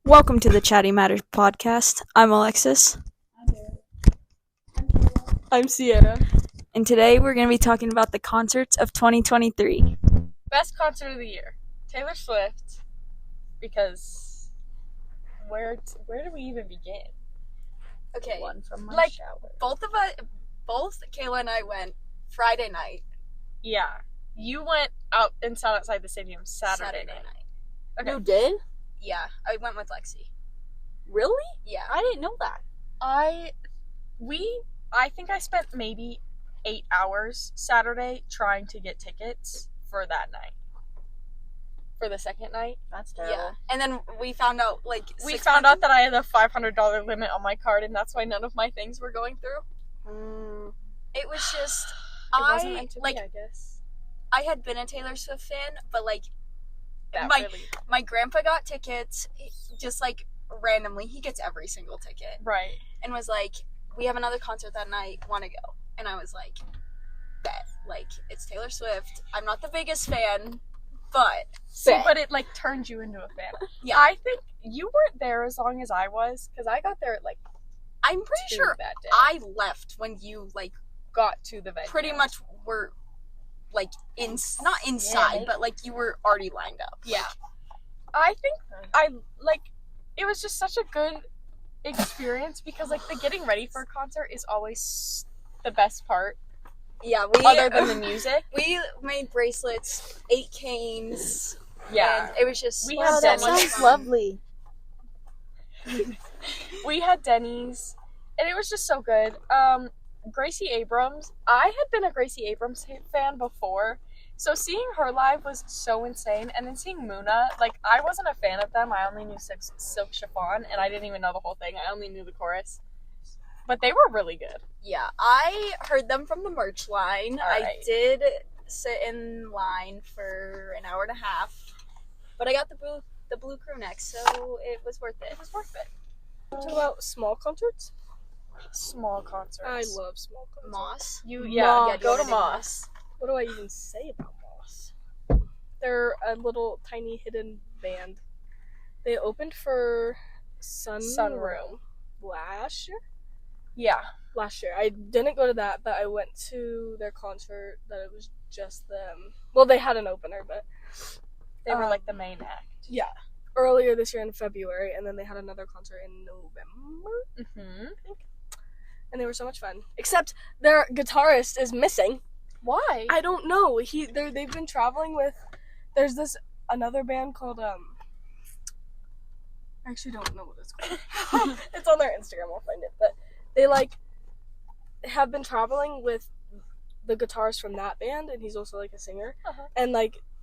Welcome to the Chatty Matters podcast. I'm Alexis. I'm Sierra. And today we're going to be talking about the concerts of 2023. Best concert of the year, Taylor Swift. Because where do we even begin? Okay, One from my shower. both Kayla and I went Friday night. Yeah, you went out and sat outside the stadium Saturday night. Okay. You did? Yeah, I went with Lexi. Really? Yeah. I didn't know that. I think I spent maybe 8 hours Saturday trying to get tickets for that night. For the second night. That's terrible. Yeah, and then we found out that I had a $500 limit on my card, and that's why none of my things were going through. It was just It wasn't meant to be, I guess. I had been a Taylor Swift fan, but That really... my grandpa got tickets just randomly. He gets every single ticket. Right. And was like, we have another concert that night, want to go? And I was like, bet. It's Taylor Swift. I'm not the biggest fan, but But it turned you into a fan. Yeah. I think you weren't there as long as I was, because I got there at I'm pretty 2 sure that day. I left when you got to the venue. pretty much were not inside, but you were already lined up. Yeah. I think it was just such a good experience because the getting ready for a concert is always the best part. Yeah, Other than the music. we made bracelets, 8 canes. Yeah. And it was just Wow, that Denny's. sounds lovely. We had Denny's, and it was just so good. Gracie Abrams. I had been a Gracie Abrams fan before, so seeing her live was so insane. And then seeing Muna, I wasn't a fan of them. I only knew Silk Chiffon, and I didn't even know the whole thing. I only knew the chorus. But they were really good. Yeah, I heard them from the merch line. All right. I did sit in line for an hour and a half, but I got the blue crew neck, so it was worth it. It was worth it. Talk about small concerts? Small concerts. I love small concerts. Moss. You Moss. yeah, go You to wanna do Moss. What do I even say about Moss? They're a little tiny hidden band. They opened for Sunroom. last year. Yeah. Last year. I didn't go to that, but I went to their concert that it was just them. Well, they had an opener, but They were the main act. yeah. Earlier this year in February, and then they had another concert in November, Mm-hmm. I think. And they were so much fun. Except their guitarist is missing. Why? I don't know. They've been traveling with. There's this another band called I actually don't know what it's called. It's on their Instagram. I'll find it. But they have been traveling with the guitarist from that band, and he's also a singer. Uh-huh. And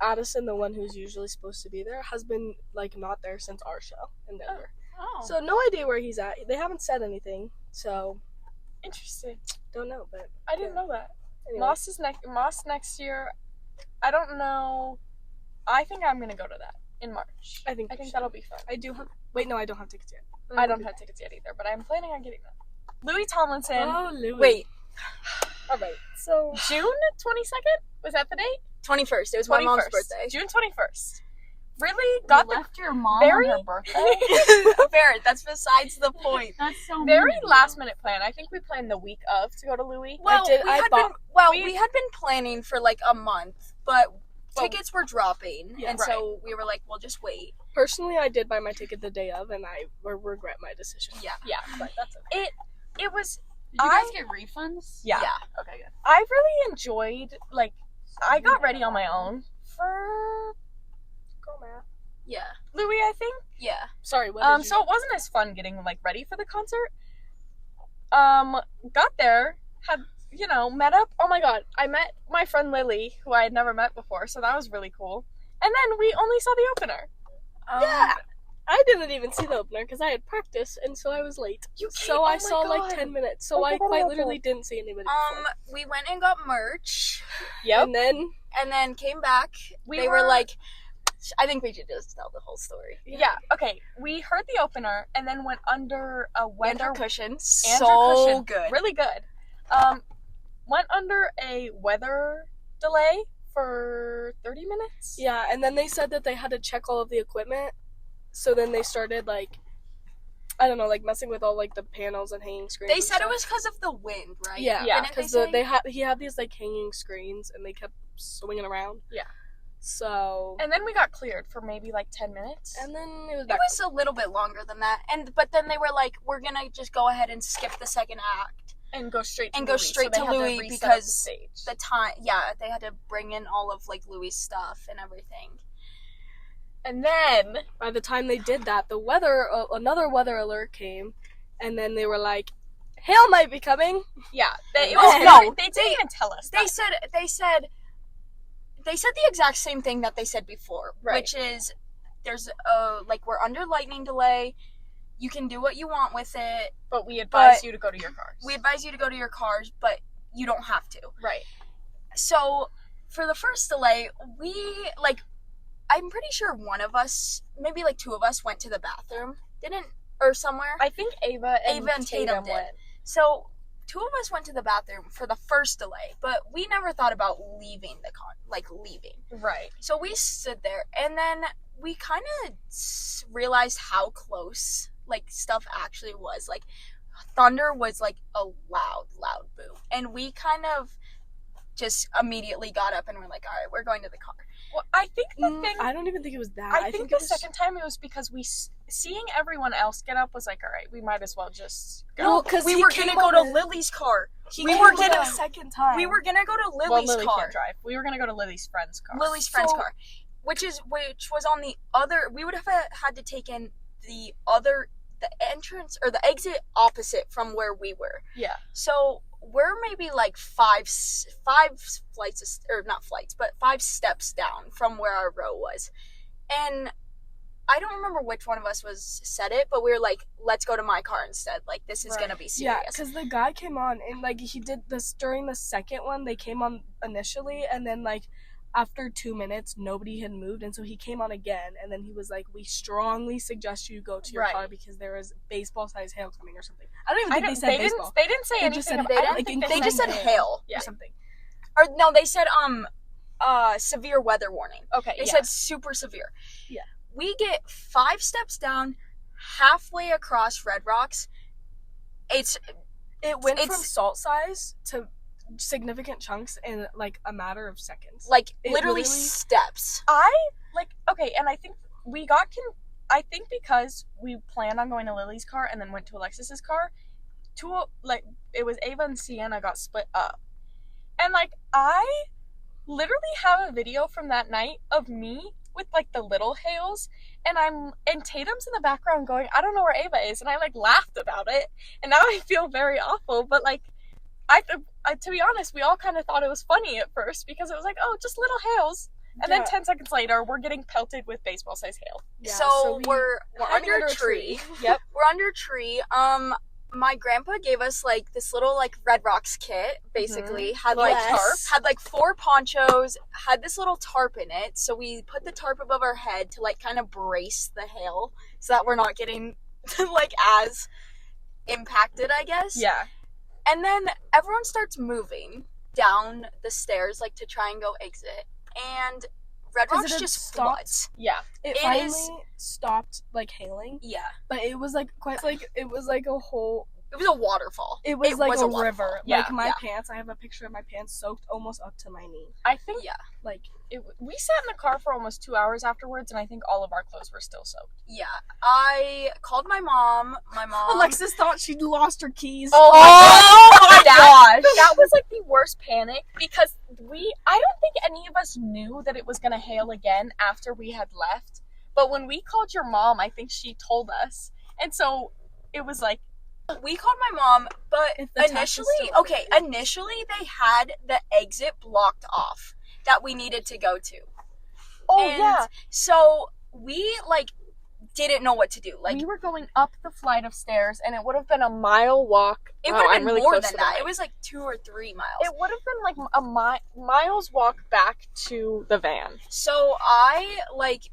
Addison, the one who's usually supposed to be there, has been not there since our show in Denver. Oh. So no idea where he's at. They haven't said anything, so Interesting. don't know. But I didn't know that. anyway. Moss next year. I don't know. I think I'm gonna go to that in March. I think that'll be fun. I do have. Wait, no, I don't have tickets yet. But I don't have tickets yet either, but I'm planning on getting them. Louis Tomlinson. Oh, Louis. Wait, All right. So June 22nd? Was that the date? 21st. It was my mom's birthday. June 21st. Really? Got the left your mom very- on her birthday? Barrett, that's besides the point. That's so very mean of you. last minute plan. I think we planned the week of to go to Louis. Well, did- we I had bought- we had been planning for a month, but tickets were dropping, Yeah, and so we were like, we'll just wait. personally, I did buy my ticket the day of, and I regret my decision. Yeah. Yeah. But that's okay. It was Did you guys get refunds? yeah. Yeah. Okay, good. I really enjoyed I got ready on my own for Girl math. Yeah. Louis, I think. Yeah. Sorry. What did you So it wasn't as fun getting ready for the concert. Got there, had met up. Oh my god, I met my friend Lily, who I had never met before, so that was really cool. And then we only saw the opener. Yeah. I didn't even see the opener because I had practice, and so I was late. You So I oh my saw God. 10 minutes. So I quite literally didn't see anybody. before. We went and got merch, Yep. And and then came back. They were like, I think we should just tell the whole story. Yeah. Okay. We heard the opener and then went under a weather cushion. Andrew So cushion. good. Really good. Went under a weather delay for 30 minutes. yeah, and then they said that they had to check all of the equipment so then they started, like, I don't know, like, messing with all, like, the panels and hanging screens. They and said it stuff. was because of the wind, right? Yeah, Yeah. Didn't they because say? he had these, like, hanging screens, and they kept swinging around. Yeah. So... And then we got cleared for maybe like 10 minutes. And then it was It back. was a little bit longer than that, but then they were like, "We're gonna just go ahead and skip the second act." And go straight to And go Louis. straight so to they had Louis reset up the because stage. The time, yeah, they had to bring in all of like Louis' stuff and everything. And then By the time they did that, another weather alert came, and then they were like, "Hail might be coming." it Oh, was no, they didn't even tell us. They that. said the exact same thing that they said before, Right. which is there's like we're under lightning delay. You can do what you want with it. But we advise But you to go to your cars. We advise you to go to your cars, but you don't have to. Right. So for the first delay, I'm pretty sure one of us, maybe like two of us, went to the bathroom, or somewhere. I think Ava and Tatum did. went. So two of us went to the bathroom for the first delay, but we never thought about leaving leaving. Right. So we stood there, and then we kind of realized how close like stuff actually was. Like thunder was like a loud boo, and we kind of just immediately got up and were like, "All right, we're going to the car." Well, I think the thing. I don't even think it was that. I think the it was... second time it was because seeing everyone else get up was like, all right, we might as well just go. No, because we were gonna go to Lily's car. We were gonna the second time. We were gonna go to well, Lily's Lily car. can't drive. We were gonna go to Lily's friend's car. Lily's friend's car, which was on the other. We would have had to take in the entrance or the exit opposite from where we were. Yeah. So we're maybe like five flights or not flights, but 5 steps down from where our row was, and I don't remember which one of us said it, but we were like, "Let's go to my car instead. Like this is gonna be serious." Yeah, because the guy came on and like he did this during the second one. They came on initially, and then like after 2 minutes, nobody had moved, and so he came on again, and then he was like, "We strongly suggest you go to your car because there is baseball-sized hail coming or something." I don't even think they said baseball. They didn't say They anything. just said- about- they I don't didn't- think They just said hail Yeah. or something. or no, they said severe weather warning. Okay. They yeah. said super severe. Yeah. We get 5 steps down, halfway across Red Rocks. It went from It's- salt size to significant chunks in like a matter of seconds. like It literally literally- steps. And I think we got I think because we planned on going to Lily's car and then went to Alexis's car, it was Ava and Sienna got split up. And like I literally have a video from that night of me with like the little hails and Tatum's in the background going, "I don't know where Ava is," and I like laughed about it, and now I feel very awful, but like I to be honest, we all kind of thought it was funny at first because it was like, oh, just little hails. And then 10 seconds later, we're getting pelted with baseball-sized hail. Yeah, so we we're hiding under a tree. Yep. We're under a tree. My grandpa gave us like this little like Red Rocks kit. Basically, had like Yes. had like 4 ponchos. Had this little tarp in it. So we put the tarp above our head to like kind of brace the hail, so that we're not getting like as impacted, I guess. Yeah. And then everyone starts moving down the stairs like to try and go exit, and Red 'Cause Rocks it had just stopped. floods. Yeah. It It finally is- stopped like hailing, Yeah, but it was like quite like it was like a whole. it was a waterfall. It was like a waterfall. river. Yeah, Like my yeah. pants, I have a picture of my pants soaked almost up to my knee. I think Yeah. Like we sat in the car for almost 2 hours afterwards, and I think all of our clothes were still soaked. Yeah, I called my mom. My mom. Alexis thought she'd lost her keys. Oh my gosh! That was like the worst panic because I don't think any of us knew that it was going to hail again after we had left. But when we called your mom, I think she told us. And so it was like, We called my mom, but If the test is still initially they had the exit blocked off that we needed to go to. oh And yeah, So we like didn't know what to do. Like we were going up the flight of stairs, and it would have been a mile walk. it Wow, would have I'm been really more close than to the that. mic. It was like 2 or 3 miles. It would have been like a miles walk back to the van. So I like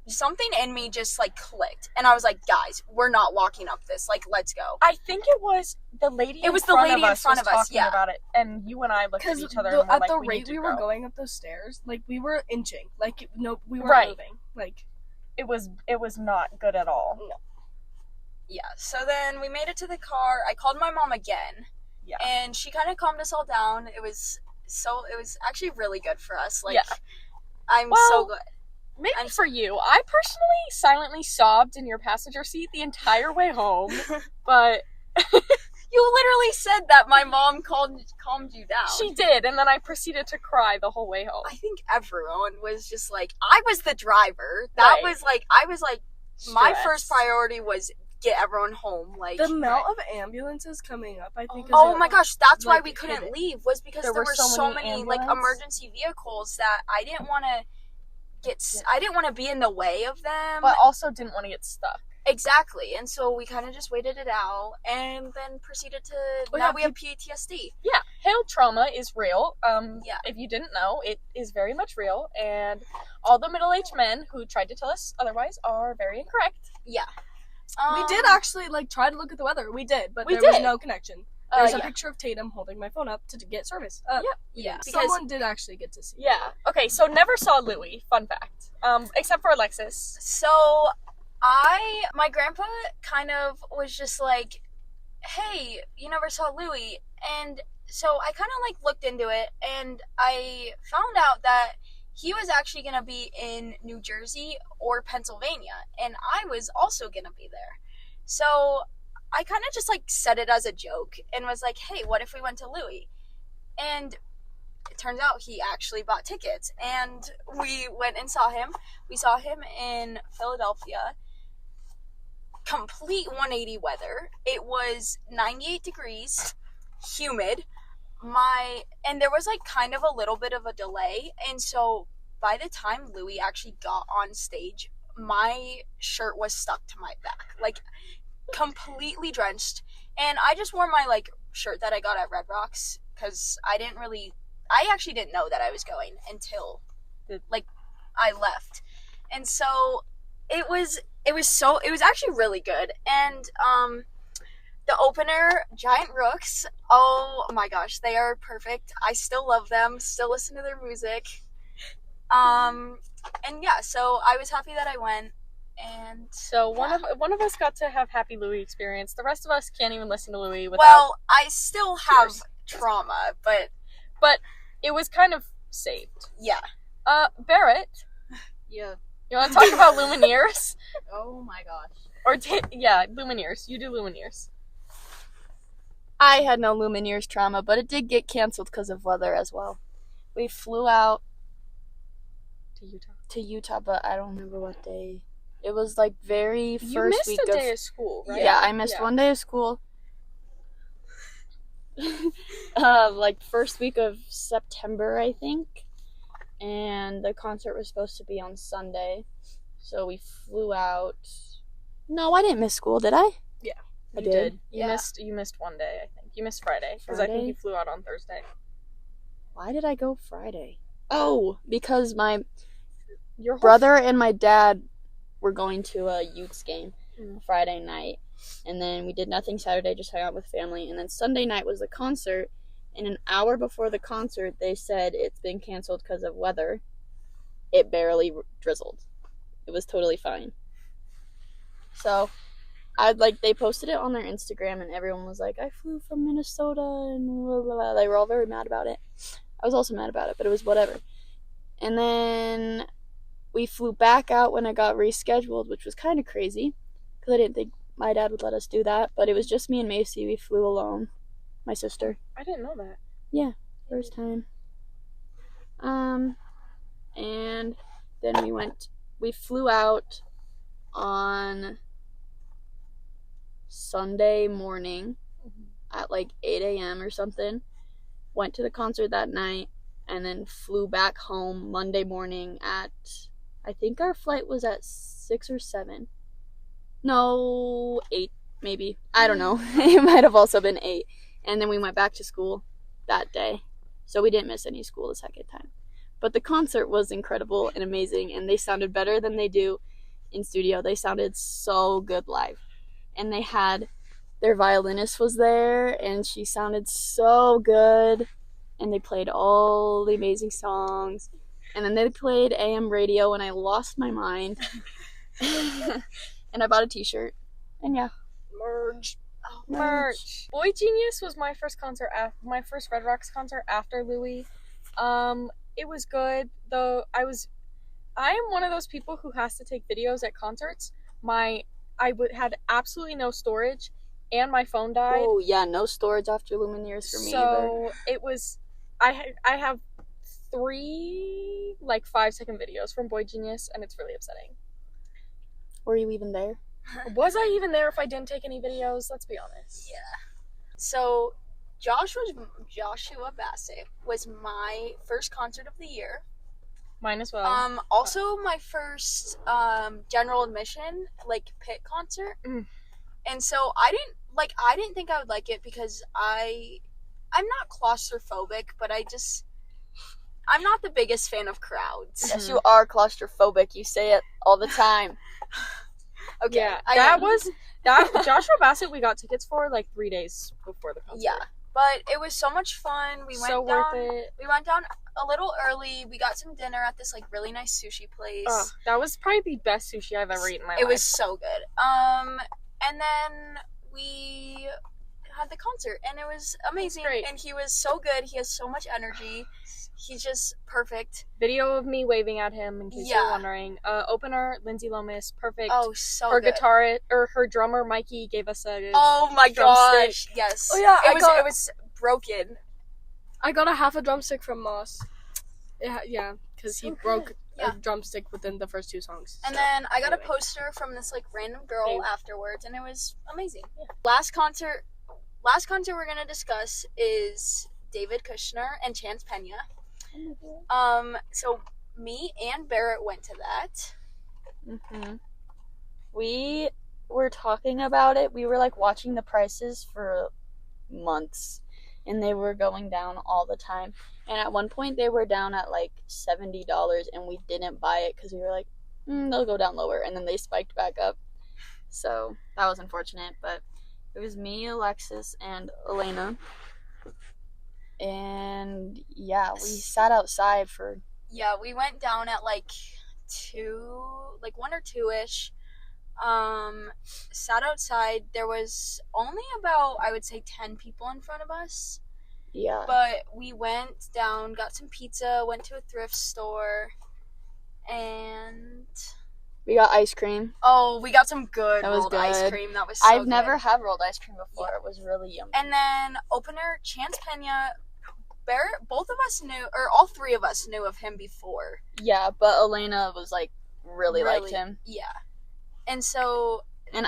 something in me just like clicked, and I was like, "Guys, we're not walking up this. Like, let's go." I think it was the lady. It was the lady in front of us, talking yeah. about it, and you and I looked at Because each other. And were at like, the we rate need to we were go. going up those stairs, like we were inching. Like no, we weren't Right. moving. Like it was not good at all. Yeah, so then we made it to the car. I called my mom again. Yeah. And she kind of calmed us all down. It was actually really good for us. Like, Yeah. I'm Well, so good. Maybe for you. I personally silently sobbed in your passenger seat the entire way home, but You literally said that my mom calmed you down. she did, and then I proceeded to cry the whole way home. I think everyone was just like, I was the driver. Right. I was like, my Stressed. first priority was get everyone home. Like, The amount of ambulances coming up, I think. oh my gosh, that's why like, we couldn't hit it. leave, was because there were so many like ambulance. emergency vehicles that I didn't want to I didn't want to be in the way of them. But also didn't want to get stuck. Exactly, and so we kind of just waited it out, and then proceeded to. Now we have PTSD. Yeah, hail trauma is real. Yeah. If you didn't know, it is very much real, and all the middle-aged men who tried to tell us otherwise are very incorrect. Yeah, We did actually try to look at the weather. We did, but We there was did. no connection. There's a Yeah. picture of Tatum holding my phone up to get service. Yeah, because Someone did actually get to see. Yeah. Okay, so never saw Louis. Fun fact. Except for Alexis. so my grandpa kind of was just like, hey, you never saw Louis, and so I kind of like looked into it, and I found out that he was actually gonna be in New Jersey or Pennsylvania, and I was also gonna be there. So I kind of just like said it as a joke and was like, hey, what if we went to Louis? And it turns out he actually bought tickets, and we went and saw him. We saw him in Philadelphia. Complete 180 weather. It was 98 degrees, humid. And there was like kind of a little bit of a delay, and so by the time Louis actually got on stage, my shirt was stuck to my back, like completely drenched. And I just wore my like shirt that I got at Red Rocks because I actually didn't know that I was going until like I left. And so it was actually really good. And the opener, Giant Rooks, oh my gosh, they are perfect. I still love them, still listen to their music. And yeah, so I was happy that I went. And So one of us got to have happy Louis experience. The rest of us can't even listen to Louis without. well, I still have Cheers. trauma, but It was kind of saved. yeah. Barrett, Yeah. you want to talk about Lumineers? Oh my gosh. Or Lumineers. You do Lumineers. I had no Lumineers trauma, but it did get canceled because of weather as well. We flew out To Utah. to Utah, but I don't remember what day. It was like very You first missed week a of. day of school, right? Yeah, I missed Yeah. one day of school. Like first week of September, I think. And the concert was supposed to be on Sunday. So we flew out. No, I didn't miss school, did I? Yeah. I You did. You Yeah. missed one day, I think. You missed Friday. Because I think Friday? you flew out on Thursday. Why did I go Friday? Oh, because my Your whole brother and my dad were going to a Utes game Mm. Friday night, and then we did nothing Saturday, just hung out with family, and then Sunday night was the concert, and an hour before the concert they said it's been canceled because of weather. It barely drizzled. It was totally fine. So they posted it on their Instagram, and everyone was like, I flew from Minnesota, and blah, blah, blah. They were all very mad about it. I was also mad about it, but it was whatever. And then we flew back out when it got rescheduled, which was kind of crazy because I didn't think my dad would let us do that. But it was just me and Macy. We flew alone. My sister. I didn't know that. First time. And then we flew out on Sunday morning at like 8 a.m. or something. Went to the concert that night, and then flew back home Monday morning at, I think our flight was at 6 or 7. No, 8 maybe. I don't know. It might have also been 8. And then we went back to school that day. So we didn't miss any school the second time. But the concert was incredible and amazing, and they sounded better than they do in studio. They sounded so good live. And they had, their violinist was there, and she sounded so good. And they played all the amazing songs. And then they played AM radio, and I lost my mind. And I bought a t-shirt. And yeah. Merge. Oh, Merch. Boy Genius was my first concert, my first Red Rocks concert after Louis. It was good, though. I am one of those people who has to take videos at concerts. Had absolutely no storage, and my phone died. Oh yeah, no storage after Lumineers for me either. So it was, I have 3 like 5-second videos from Boy Genius, and it's really upsetting. Were you even there? Was I even there if I didn't take any videos? Let's be honest. Yeah. So Joshua Bassett was my first concert of the year. Mine as well. Also my first general admission like pit concert. Mm. And so I didn't think I would like it because I'm not claustrophobic, but I'm not the biggest fan of crowds. Yes, you are claustrophobic. You say it all the time. Okay. Yeah, that Joshua Bassett we got tickets for like 3 days before the concert. Yeah. But it was so much fun. We went worth it. We went down a little early. We got some dinner at this like really nice sushi place. Oh, that was probably the best sushi I've ever eaten in my life. It was so good. And then we had the concert, and it was amazing. Great. And he was so good. He has so much energy. He's just perfect. Video of me waving at him in case Yeah. you're wondering. Opener Lindsay Lomas, perfect. Oh, so her good. her drummer Mikey gave us a Oh my drumstick. gosh! Yes. Oh, yeah, it was broken. I got a half a drumstick from Moss. Yeah, because he So broke good. Yeah. a drumstick within the first 2 songs. And so, then I got a anyway. poster from this like random girl Hey. afterwards, and it was amazing. Yeah. Last concert we're gonna discuss is David Kushner and Chance Pena. So me and Barrett went to that. Mm-hmm. We were talking about it. We were like watching the prices for months, and they were going down all the time. And at one point, they were down at like $70, and we didn't buy it because we were like, they'll go down lower, and then they spiked back up. So that was unfortunate, but it was me, Alexis, and Elena. And yeah, we sat outside for... Yeah, we went down at like 1 or 2ish. Sat outside. There was only about, I would say, 10 people in front of us. Yeah. But we went down, got some pizza, went to a thrift store, and We got ice cream. we got some good That was rolled ice good. cream. That was so I've good. never had rolled ice cream before. Yeah. It was really yummy. And then opener Chance Pena, Barrett, both of us knew, or all 3 of us knew of him before. Yeah, but Elena was like really liked him. Yeah. And so And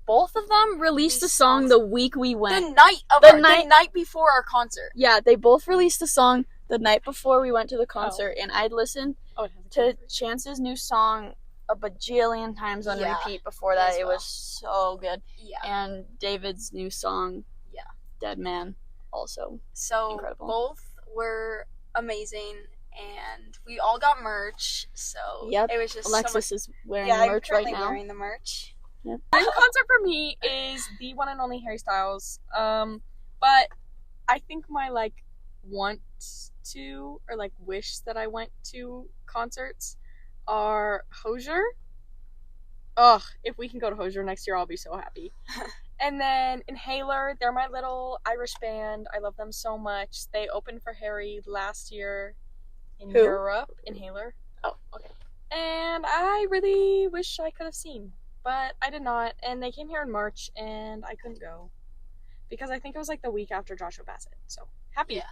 both of them released a song the week we went. the night before our concert. Yeah, they both released a song the night before we went to the concert, and I'd listened to Chance's new song a bajillion times on Yeah, repeat before that. as It well. was so good. Yeah. And David's new song, Yeah. Dead Man, also. So Incredible. both were amazing, and we all got merch. So Yep. it was just Alexis is wearing I'm merch right currently now. wearing the merch. Dream concert for me is the one and only Harry Styles. But I think my like want to or like wish that I went to concerts are Hozier. Ugh, if we can go to Hozier next year, I'll be so happy. And then Inhaler, they're my little Irish band. I love them so much. They opened for Harry last year in Who? Europe. Inhaler. Oh, okay. And I really wish I could have seen, but I did not. And they came here in March, and I couldn't go because I think it was like the week after Joshua Bassett. So happy. Yeah.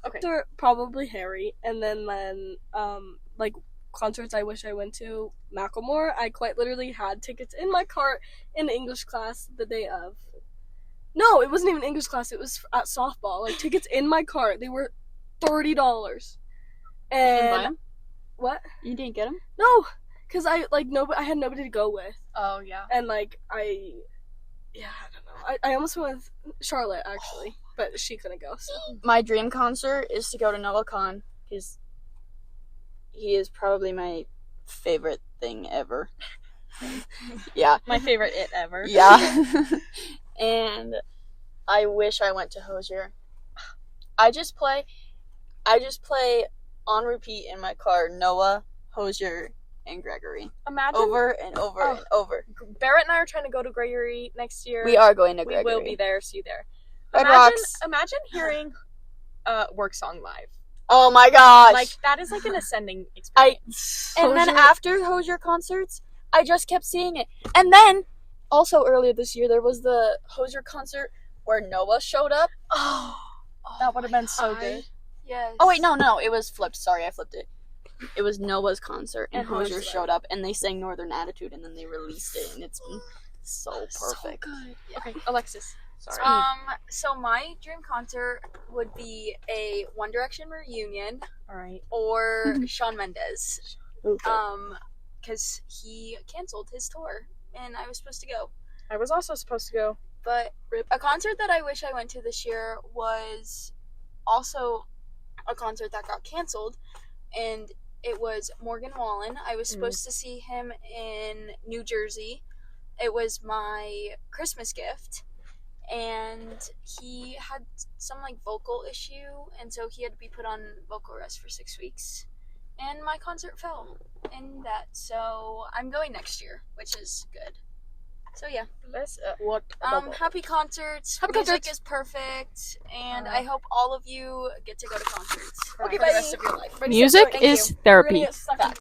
Okay. After probably Harry, and then like concerts I wish I went to, Macklemore. I quite literally had tickets in my cart in English class the day of. No, it wasn't even English class. It was at softball. Like tickets in my cart. They were $30. You didn't buy And 'em? what? You didn't get them? No, because I had nobody to go with, Oh yeah. and I don't know. I almost went with Charlotte actually, but she couldn't go. So My dream concert is to go to Noah Khan because he is probably my favorite thing ever. Yeah. My favorite it ever. Yeah. And I wish I went to Hozier. I just play on repeat in my car Noah, Hozier, and Gregory. Imagine Over and over Oh. and over. Barrett and I are trying to go to Gregory next year. We are going to We Gregory. will be there. See you there. Red Imagine, Rocks. imagine hearing Work Song live. Oh my gosh. Like that is like an ascending I experience. and then Hozier- after Hozier concerts, I just kept seeing it. And then also earlier this year there was the Hozier concert where Noah showed up. Oh, That would have been so I- good. Yes. Oh wait, no, it was flipped. Sorry, I flipped it. It was Noah's concert and And Hozier Hozier. showed up and they sang Northern Attitude and then they released it and it's been so perfect. So good. Okay, Alexis. Sorry. So my dream concert would be a One Direction reunion All right. or Shawn Mendes. Okay. Because he canceled his tour and I was supposed to go. I was also supposed to go. But a concert that I wish I went to this year was also a concert that got canceled, and it was Morgan Wallen. I was supposed to see him in New Jersey. It was my Christmas gift, and he had some like vocal issue, and so he had to be put on vocal rest for 6 weeks. And my concert fell in that, so I'm going next year, which is good. So yeah. Let's. What? Happy concerts. Happy Music concerts. is perfect, and I hope all of you get to go to concerts Okay, for the rest of your life. Music Thank you. is therapy. We're gonna get sucked